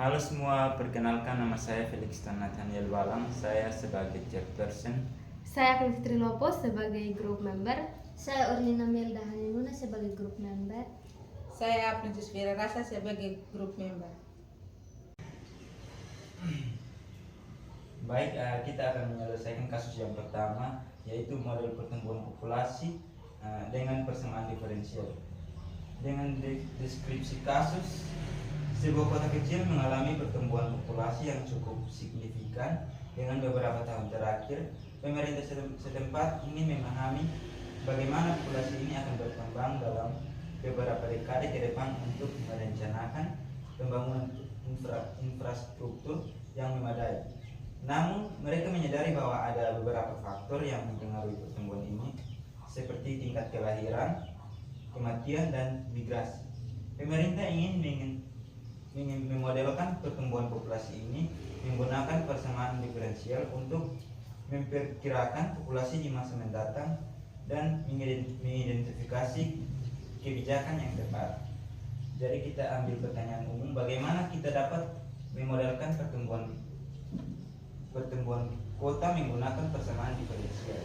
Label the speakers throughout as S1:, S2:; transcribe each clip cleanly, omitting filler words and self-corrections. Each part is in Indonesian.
S1: Halo semua, perkenalkan nama saya Felix Nathaniel Balang. Saya sebagai chairperson.
S2: Saya Fitri Lopo sebagai group member.
S3: Saya Orlina Melda Hanimuna sebagai group member.
S4: Saya Princess Vera Rasa sebagai group member.
S1: Baik, kita akan menyelesaikan kasus yang pertama, yaitu model pertumbuhan populasi dengan persamaan diferensial. Dengan deskripsi kasus, sebuah kota kecil mengalami pertumbuhan populasi yang cukup signifikan. Dengan beberapa tahun terakhir, pemerintah setempat ingin memahami bagaimana populasi ini akan berkembang dalam beberapa dekade ke depan untuk merencanakan pembangunan infrastruktur yang memadai. Namun, mereka menyadari bahwa ada beberapa faktor yang mempengaruhi pertumbuhan ini, seperti tingkat kelahiran, kematian, dan migrasi. Pemerintah ingin memodelkan pertumbuhan populasi ini menggunakan persamaan diferensial untuk memperkirakan populasi di masa mendatang dan mengidentifikasi kebijakan yang tepat. Jadi kita ambil pertanyaan umum, bagaimana kita dapat memodelkan pertumbuhan kota menggunakan persamaan diferensial.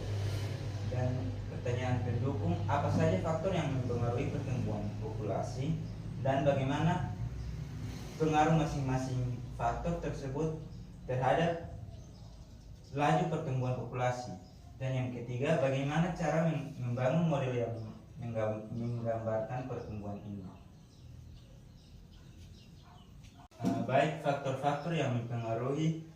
S1: Dan pertanyaan pendukung, apa saja faktor yang mempengaruhi pertumbuhan populasi dan bagaimana pengaruh masing-masing faktor tersebut terhadap laju pertumbuhan populasi. Dan yang ketiga, bagaimana cara membangun model yang menggambarkan pertumbuhan ini. Baik, faktor-faktor yang mempengaruhi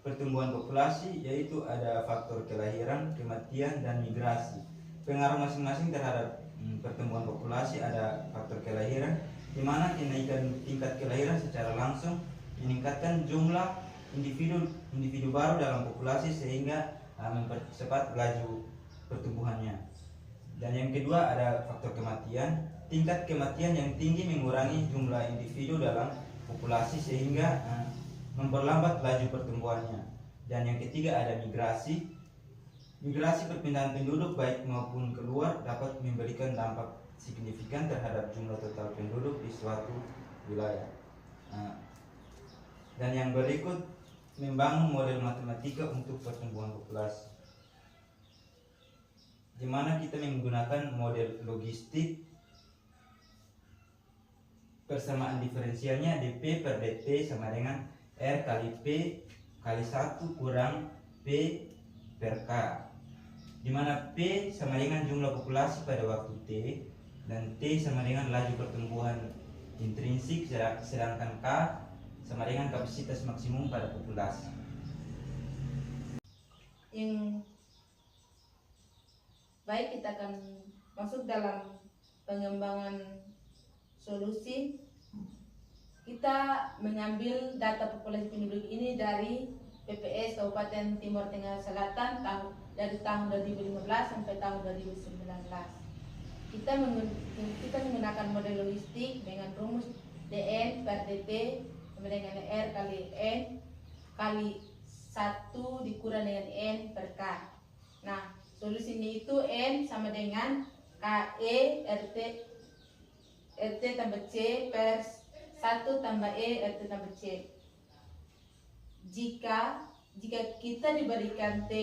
S1: pertumbuhan populasi yaitu ada faktor kelahiran, kematian, dan migrasi. Pengaruh masing-masing terhadap pertumbuhan populasi ada faktor kelahiran, di mana kenaikan tingkat kelahiran secara langsung meningkatkan jumlah individu baru dalam populasi sehingga mempercepat laju pertumbuhannya. Dan yang kedua ada faktor kematian. Tingkat kematian yang tinggi mengurangi jumlah individu dalam populasi sehingga memperlambat laju pertumbuhannya. Dan yang ketiga ada migrasi. Migrasi perpindahan penduduk baik maupun keluar dapat memberikan dampak signifikan terhadap jumlah total penduduk di suatu wilayah. Dan yang berikut, membangun model matematika untuk pertumbuhan populasi, di mana kita menggunakan model logistik. Persamaan diferensialnya dP per dt sama dengan R kali P kali 1 kurang P per K, di mana P sama dengan jumlah populasi pada waktu T dan T sama dengan laju pertumbuhan intrinsik, sedangkan K sama dengan kapasitas maksimum pada populasi.
S4: Yang baik, kita akan masuk dalam pengembangan solusi. Kita mengambil data populasi penduduk ini dari PPS Kabupaten Timur Tengah Selatan dari tahun 2015 sampai tahun 2019. Kita menggunakan model logistik dengan rumus DN per DT sama dengan R kali N kali 1 dikurang dengan N per K. Nah, solusinya itu N sama dengan KE RT tambah C per 1 tambah E RT tambah C. Jika kita diberikan T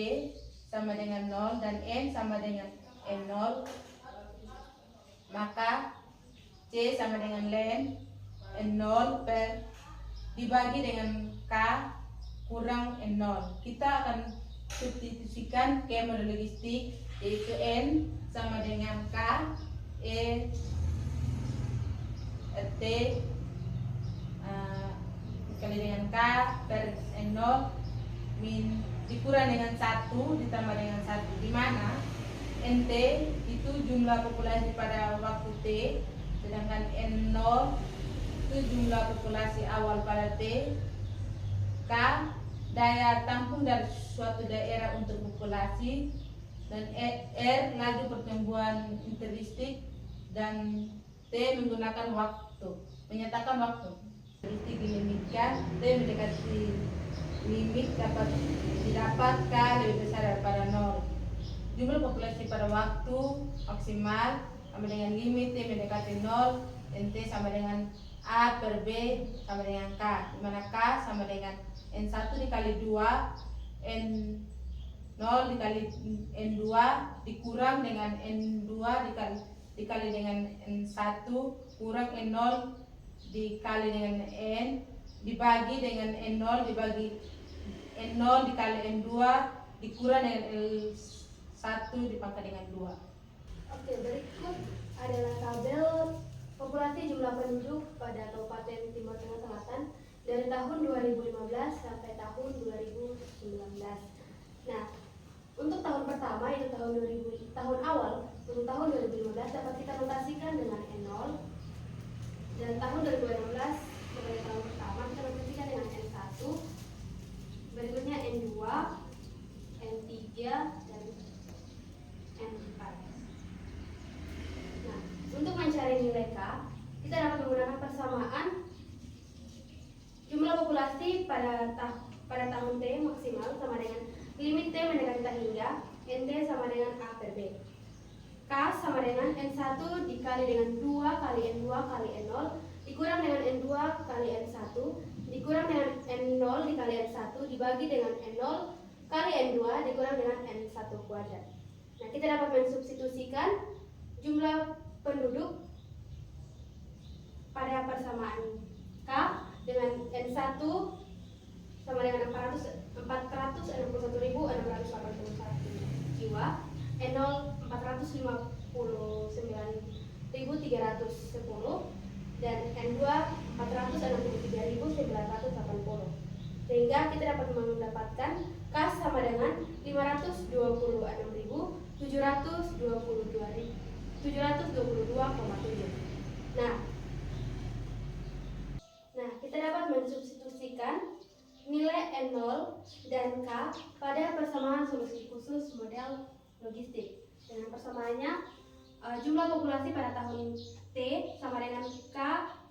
S4: sama dengan 0 dan N sama dengan N0, maka C sama dengan len N0 per dibagi dengan K kurang N0. Kita akan substitusikan ke model logistik, yaitu N sama dengan K E RT dikali dengan K per N0 dikurang dengan 1 ditambah dengan 1, di mana NT itu jumlah populasi pada waktu T, sedangkan N0 itu jumlah populasi awal pada T. K daya tampung dari suatu daerah untuk populasi, dan R laju pertumbuhan intrinsik, dan T menggunakan waktu, menyatakan waktu. Intrinsik dilimitkan, T mendekati limit dapat didapat K lebih besar daripada 0. Jumlah populasi pada waktu maksimal sama dengan limit T mendekati 0, dan T sama dengan A per B sama dengan K, di mana K sama dengan N1 dikali 2, N0 dikali N2 dikurang dengan N2 dikali dengan N1 kurang N0 dikali dengan N dibagi dengan N0 dibagi N0 dikali N2 dikurang dengan L1 dipangkat dengan 2.
S2: Oke, berikut adalah tabel populasi jumlah penduduk pada Kabupaten Timur Tengah Selatan dari tahun 2015 sampai tahun 2019. Nah, untuk tahun pertama yaitu tahun awal untuk tahun 2015 dapat kita notasikan dengan N0, dan tahun 2016 sebagai tahun pertama kita notasikan dengan N1, berikutnya N2, N3, dan N4. Nah, untuk mencari nilai K, kita dapat menggunakan persamaan jumlah populasi pada tahun T maksimal sama dengan limit T mendekati tak hingga NT sama dengan A per B. K sama dengan N1 dikali dengan 2 kali N2 kali N0 dikurang dengan N2 kali N1 dikurang dengan N0 dikali N1 dibagi dengan N0 kali N2 dikurang dengan N1 kuadrat. Nah, kita dapat mensubstitusikan jumlah penduduk pada persamaan K dengan N1 sama dengan 461.681 jiwa, N0 459.310, dan N2 463.980. Sehingga kita dapat mendapatkan K sama dengan 526.722,7. Nah, kita dapat mensubstitusikan nilai N0 dan K pada persamaan solusi khusus model logistik. Dengan persamaannya, jumlah populasi pada tahun T sama dengan K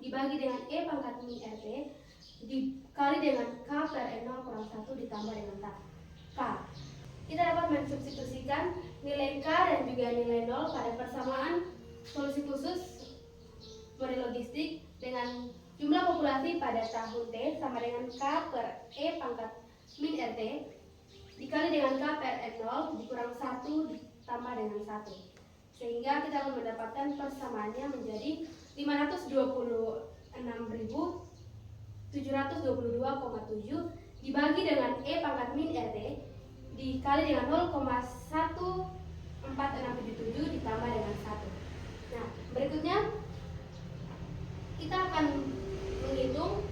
S2: dibagi dengan E pangkat min RT dikali dengan K per N0 kurang 1 ditambah dengan K. Kita dapat mensubstitusikan nilai K dan juga nilai 0 pada persamaan solusi khusus model logistik dengan jumlah populasi pada tahun T sama dengan K per E pangkat min RT dikali dengan K per N0 dikurang 1 ditambah dengan 1. Sehingga kita akan mendapatkan persamaannya menjadi 520.6.722,7 dibagi dengan E pangkat min RT dikali dengan 0,14677 ditambah dengan 1. Nah, berikutnya kita akan menghitung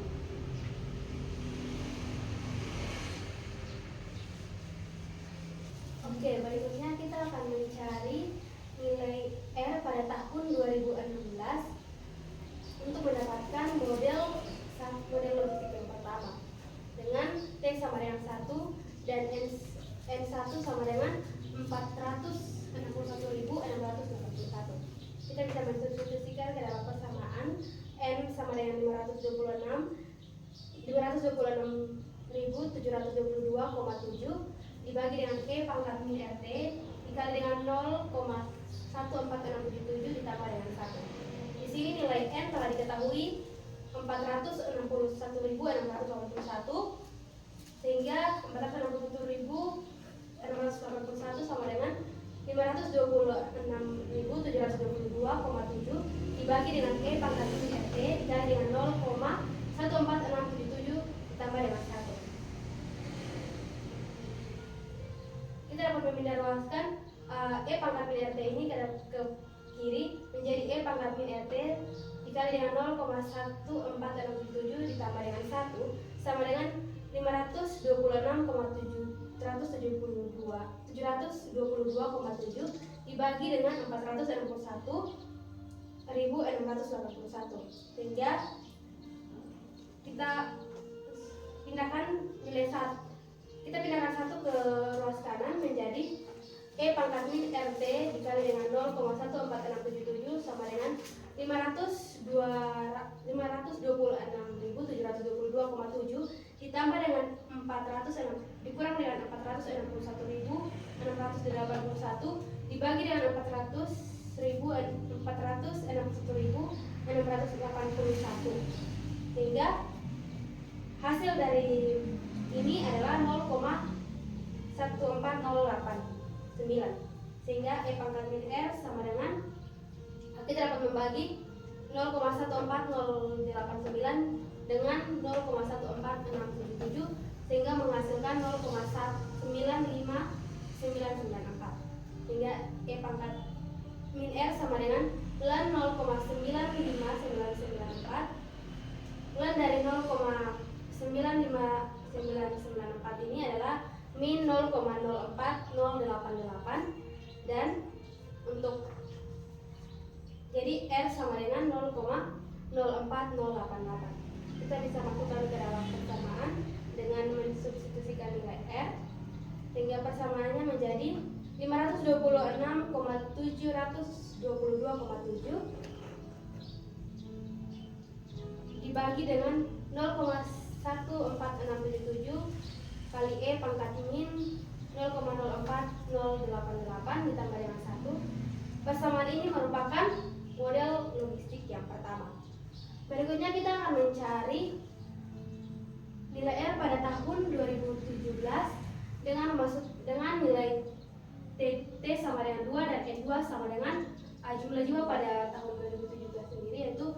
S2: berikutnya kita akan mencari nilai R pada tahun 2016 untuk mendapatkan model logistik yang pertama dengan T sama dengan 1 dan N1 sama dengan 461.681. Kita bisa mensubstitusikan ke dalam persamaan N sama dengan 526.722,7 dibagi dengan E pangkat min RT dikali dengan 0,14677 ditambah dengan 1. Di sini nilai N telah diketahui 461.681, sehingga 461.681 sama dengan 526.722,7 dibagi dengan E pangkat min RT dikali dengan 0,14677 ditambah dengan 1. Kita dapat memindah ruaskan E pangkat min RT ini ke kiri menjadi E pangkat min RT dikali dengan 0,14677 ditambah dengan 1 sama dengan 526,722,7 dibagi dengan 461.681, sehingga kita pindahkan nilai 1. Kita pindahkan 1 ke ruas kanan menjadi E pangkat min RT dikali dengan 0,14677 sama dengan 526.722,7 ditambah dengan 406 dikurang dengan 461.681 dibagi dengan 461.681 sehingga hasil dari ini adalah 0,14089, sehingga E pangkat min R sama dengan, kita dapat membagi 0,14089 dengan 0,14677, sehingga menghasilkan 0,95994, sehingga E pangkat min R sama dengan ln 0,95994. Ln dari 0,95994 ini adalah min 0,04088, dan untuk jadi R sama dengan 0,04088. Kita bisa masukkan ke dalam persamaan dengan mensubstitusikan nilai R, sehingga persamaannya menjadi 526,722,7 dibagi dengan 0,14677 kali E pangkat min 0,04088 ditambah dengan 1. Persamaan ini merupakan model logistik yang pertama. Berikutnya kita akan mencari nilai R pada tahun 2017 dengan nilai T sama dengan 2 dan N2 sama dengan jumlah jiwa pada tahun 2017 sendiri, yaitu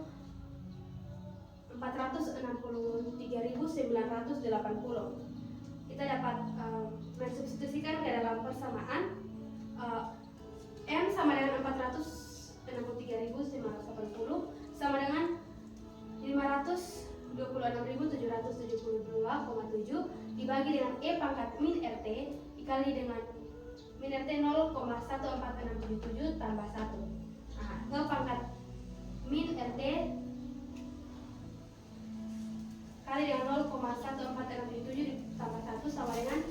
S2: 463.980. Kita dapat mensubstitusikan ke dalam persamaan. N sama dengan 463.980 sama dengan 526.772,7 dibagi dengan E pangkat min RT dikali dengan min RT 0,14677 tambah 1. Nah, E pangkat min RT kali dengan 0,14677 ditambah 1 sama dengan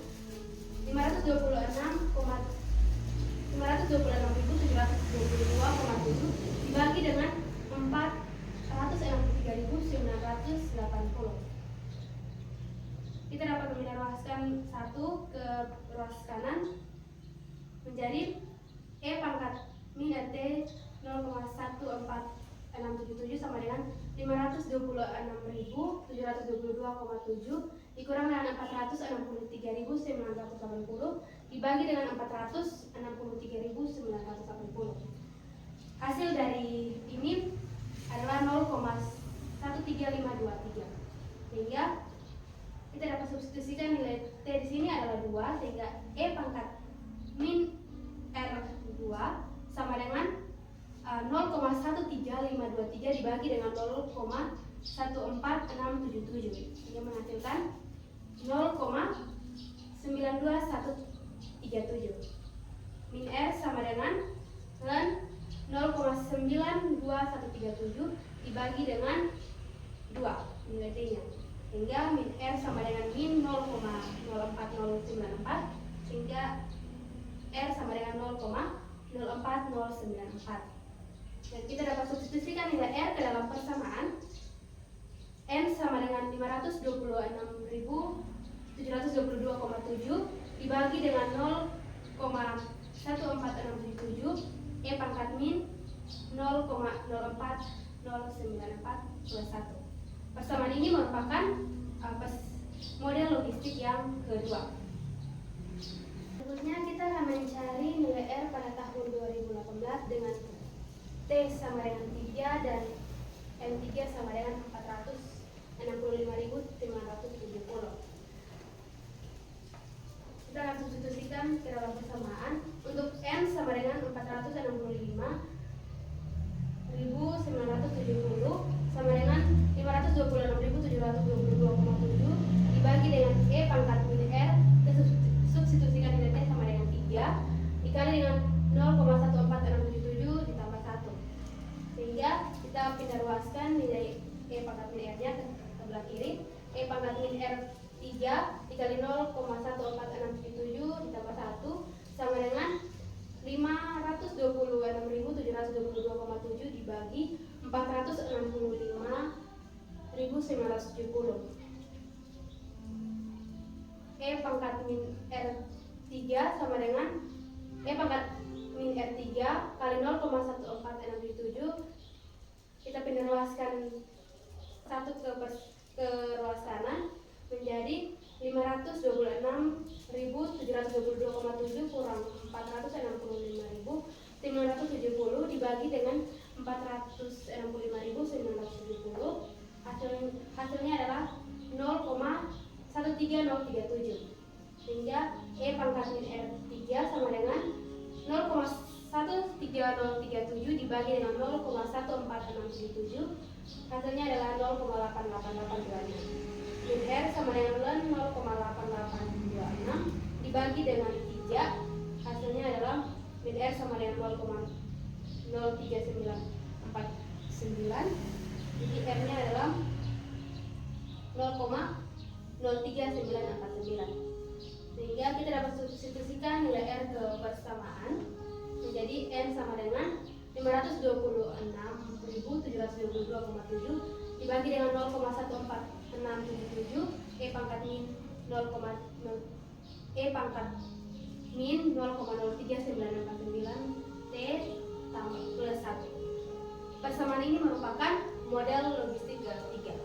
S2: 526.722,7 dibagi dengan 463.980. Kita dapat memindah ruaskan 1 ke ruas kanan menjadi E pangkat min RT 0,14677 sama dengan 526.722,7 dikurang dengan 463.980 dibagi dengan 463.980. Hasil dari ini adalah 0,13523, sehingga kita dapat substitusikan nilai T di sini adalah 2, sehingga E pangkat min R2 sama dengan 0,13523 dibagi dengan 0,14677, sehingga menghasilkan 0,92137. Min R sama dengan ln 0,92137 dibagi dengan 2 nilai T-nya, sehingga min R sama dengan min 0,04094, sehingga R sama dengan 0,04094. Dan kita dapat substitusikan nilai R ke dalam persamaan. N sama dengan 526.722,7 dibagi dengan 0,14677 E pangkat min 0,04094 plus 1. Persamaan ini merupakan model logistik yang kedua. Berikutnya kita akan mencari nilai R pada tahun 2018 dengan T sama dengan 3 dan N3 sama dengan 465.970. Kita akan substitusikan ke dalam persamaan. Untuk N sama dengan 465.970 sama dengan 526.722,7 dibagi dengan E pangkat min R, kita substitusikan nilai T sama dengan 3 dikali dengan 0,14677 ditambah 1, sehingga kita pindah ruaskan nilai E pangkat min R nya ke sebelah kiri. E pangkat min R 3 dikali 0,14677 ditambah 1 sama dengan 526.722,7 dibagi 465.970. E pangkat min R 3 sama dengan E pangkat min R 3 kali 0,14677 kita pindah luaskan satu ke ruas kanan menjadi 526.722,7 kurang 465.970 dibagi dengan 465.970. Hasilnya adalah 0,13037, sehingga E pangkat min R3 sama dengan 0,13037 dibagi dengan 0,1467. Hasilnya adalah 0,8886. Min R sama dengan 0,8826 dibagi dengan 3. Hasilnya adalah min R sama dengan 0,03949. Jadi R nya adalah 0,03949. Sehingga kita dapat substitusikan nilai R ke persamaan menjadi N sama dengan 526.722,7 dibagi dengan 0,14677. E pangkat min 0,03949 T tambah plus 1. Persamaan ini merupakan model logistik ketiga.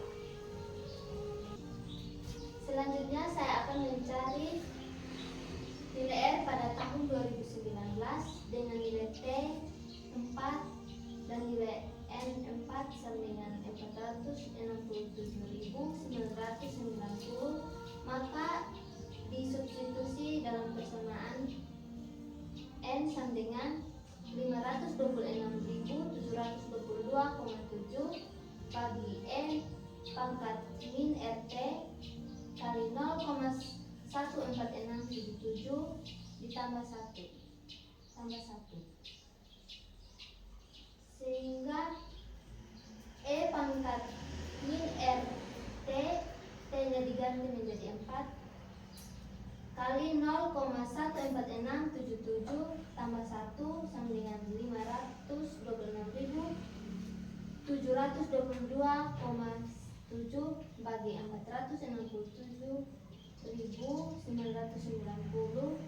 S3: Selanjutnya saya akan mencari nilai R pada tahun 2019 dengan nilai T 4 dan nilai N 4 sama dengan 467.990, maka disubstitusi dalam persamaan N sama dengan 526.722,7 bagi N pangkat min RT kali 0,14677 ditambah 1 sehingga E pangkat min RT T nya diganti menjadi 4 kali 0,14677 tambah 1 sama dengan 526.722,7 bagi 467.990.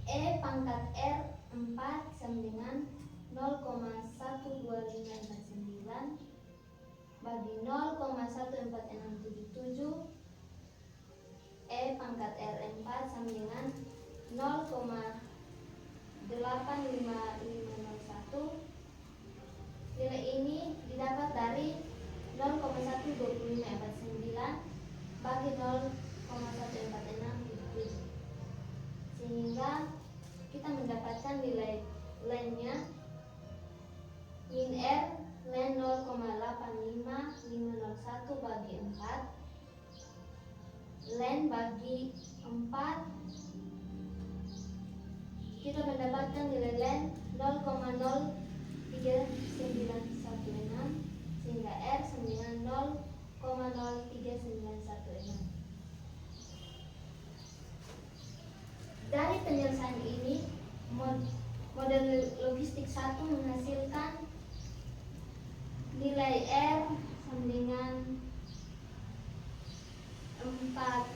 S3: E pangkat R 4 sama dengan 0,12549 bagi 0,14677. E pangkat R 4 sama dengan 0,85501. Nilai ini didapat dari 0,12549 bagi 0,14677, sehingga kita mendapatkan nilai len-nya min R len 0,85501 bagi 4 len bagi 4, kita mendapatkan nilai len 0,03916 sehingga R sama dengan 0,03916. Dari penyelesaian ini, model logistik 1 menghasilkan nilai R sama dengan 4.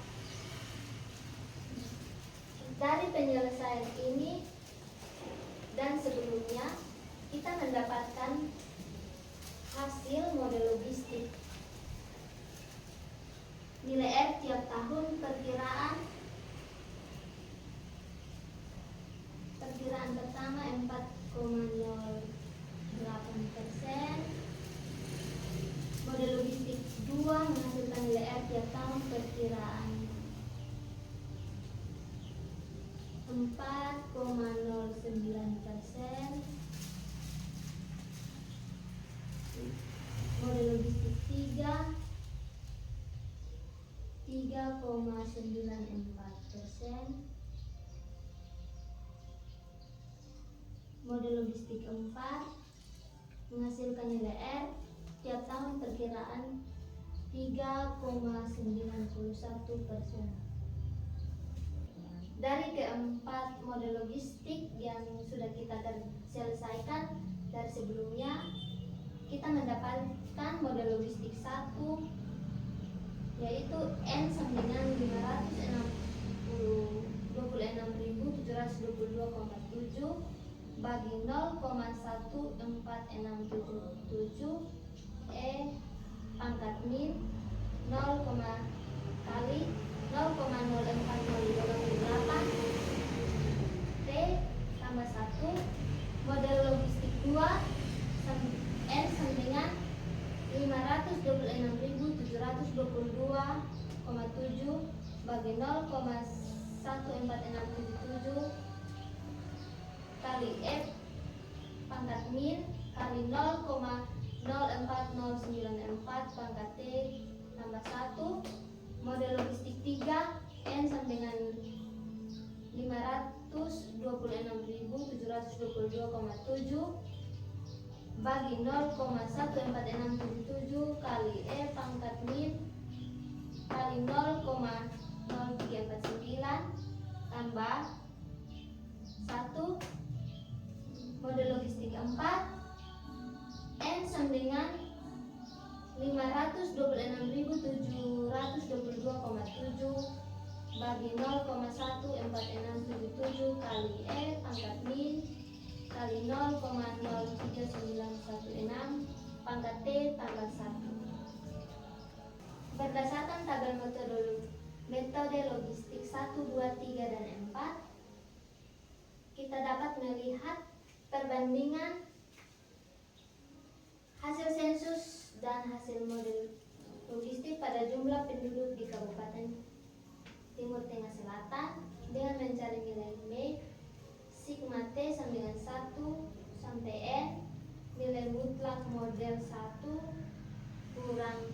S3: Dari penyelesaian ini dan sebelumnya, kita mendapatkan hasil model logistik. Nilai R tiap tahun perkiraan pertama 4,08%. Model logistik 2 menghasilkan nilai R tiap tahun perkiraan 4,09%. Model logistik 3 3,94%. Model logistik 4 menghasilkan nilai R tiap tahun perkiraan 3,91%. Dari keempat model logistik yang sudah kita selesaikan dari sebelumnya, kita mendapatkan model logistik 1 yaitu N sama dengan 526.722,7 bagi 0,14677 E pangkat min 0, kali 0,0408 T tambah 1 model logistik 2 N sama dengan 526.722,7 bagi 0,14677 kali F pangkat min kali 0,04094 pangkat T tambah 1 model logistik 3 N sama dengan 526.722,7 bagi 0,14677 kali E pangkat min kali 0,0349 tambah 1 model logistik 4 N sama dengan 526.722,7 bagi 0,14677 kali E pangkat min kali 0,03916 pangkat T tambah 1. Berdasarkan tabel metode logistik 1, 2, 3, dan 4, kita dapat melihat perbandingan hasil sensus dan hasil model logistik pada jumlah penduduk di Kabupaten Timur Tengah Selatan dengan mencari nilai M, sigma T sama dengan 1 sampai N, nilai mutlak model 1 kurang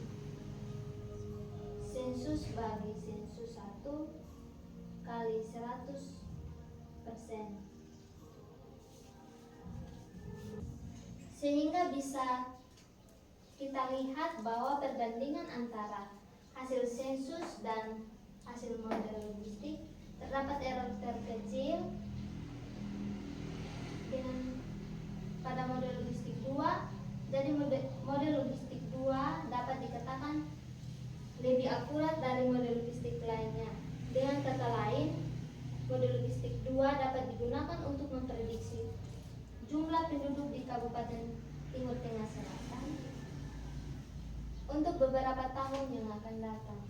S3: sensus bagi sensus 1 kali 100%. Sehingga bisa kita lihat bahwa perbandingan antara hasil sensus dan hasil model logistik terdapat error terkecil dengan pada model logistik 2. Jadi model logistik 2 dapat dikatakan lebih akurat dari model logistik lainnya. Dengan kata lain, model logistik 2 dapat digunakan untuk memprediksi jumlah penduduk di Kabupaten Timur Tengah Selatan untuk beberapa tahun yang akan datang.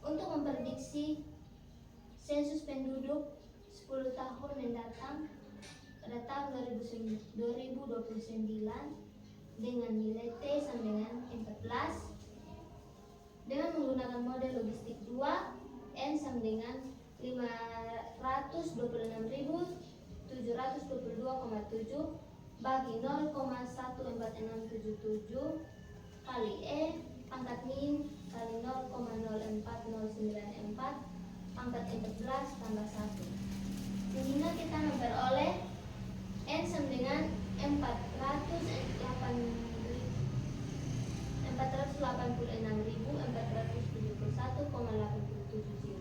S3: Untuk memprediksi sensus penduduk 10 tahun mendatang pada tahun 2029 dengan nilai T sama dengan 14 dengan menggunakan model logistik 2 N sama dengan 526.722,7 bagi 0,14677 kali E pangkat min kali 0,04094 pangkat 14 tambah 1, sehingga kita memperoleh N sama dengan 486.471,87